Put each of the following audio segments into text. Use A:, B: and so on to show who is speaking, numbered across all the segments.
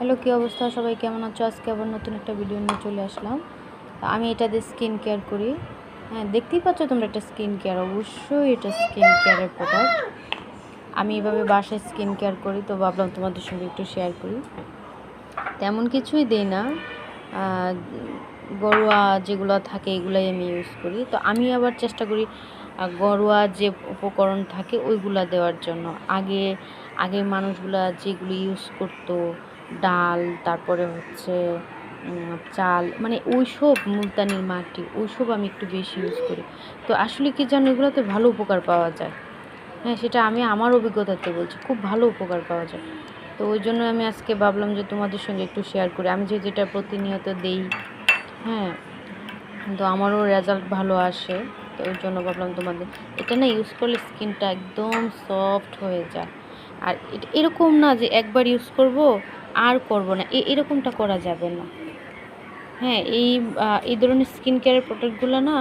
A: Hello, কী অবস্থা? সবাই কেমন আছো? আজকে আবার নতুন একটা ভিডিও নিয়ে চলে আসলাম। আমি এটা দিয়ে স্কিন কেয়ার করি। হ্যাঁ, দেখতেই পাচ্ছ তোমরা, এটা স্কিন কেয়ার, অবশ্যই এটা স্কিন কেয়ারের প্রোডাক্ট। আমি এভাবে বাসায় স্কিন কেয়ার করি, তো ভাবলাম তোমাদের সঙ্গে একটু শেয়ার করি। তেমন কিছুই দিই না, ঘরোয়া যেগুলো থাকে এগুলাই আমি ইউজ করি। তো আমি আবার চেষ্টা করি ঘরোয়া যে উপকরণ থাকে ওইগুলা দেওয়ার জন্য। আগের মানুষগুলা যেগুলো ইউজ করতো, ডাল, তারপরে হচ্ছে চাল, মানে ওইসব মুলতানির মাটি, ওইসব আমি একটু বেশি ইউজ করি। তো আসলে কি জানো, এগুলোতে ভালো উপকার পাওয়া যায়। হ্যাঁ, সেটা আমি আমার অভিজ্ঞতাতে বলছি, খুব ভালো উপকার পাওয়া যায়। তো ওই জন্য আমি আজকে ভাবলাম যে তোমাদের সঙ্গে একটু শেয়ার করি। আমি যেটা প্রতিনিয়ত দেই, হ্যাঁ, তো আমারও রেজাল্ট ভালো আসে। তো ওই জন্য ভাবলাম তোমাদের, এটা না ইউজ করলে স্কিনটা একদম সফট হয়ে যায়। আর এটা এরকম না যে একবার ইউজ করব আর করব না, এরকমটা করা যাবে না। হ্যাঁ, এই ধরনের স্কিন কেয়ারের প্রোডাক্টগুলো না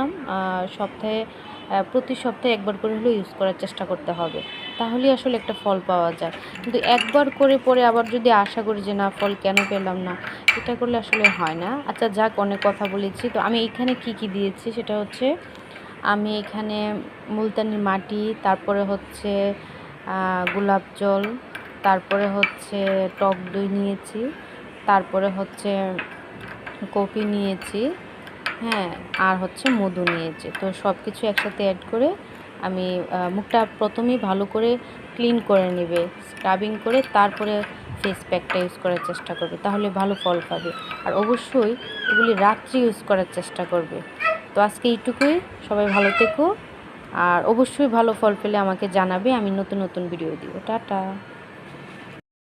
A: প্রতি সপ্তাহে একবার করে হলেও ইউজ করার চেষ্টা করতে হবে। তাহলেই আসলে একটা ফল পাওয়া যায়। কিন্তু একবার করে পরে আবার যদি আশা করি যে না, ফল কেন পেলাম না, এটা করলে আসলে হয় না। আচ্ছা যাক, অনেক কথা বলেছি। তো আমি এখানে কি দিয়েছি সেটা হচ্ছে, আমি এখানে মুলতানির মাটি, তারপরে হচ্ছে গোলাপ জল, তারপরে হচ্ছে টক দই নিয়েছি, তারপরে হচ্ছে কফি নিয়েছি, হ্যাঁ, আর হচ্ছে মধু নিয়েছি। তো সব কিছু একসাথে অ্যাড করে আমি মুখটা প্রথমেই ভালো করে ক্লিন করে নেবে, স্ক্রাবিং করে তারপরে ফেস প্যাকটা ইউজ করার চেষ্টা করবে, তাহলে ভালো ফল পাবে। আর অবশ্যই এগুলি রাত্রি ইউজ করার চেষ্টা করবে। তো আজকে এইটুকুই, সবাই ভালো থেকো। আর অবশ্যই ভালো ফল পেলে আমাকে জানাবে, আমি নতুন নতুন ভিডিও দিব। টাটা।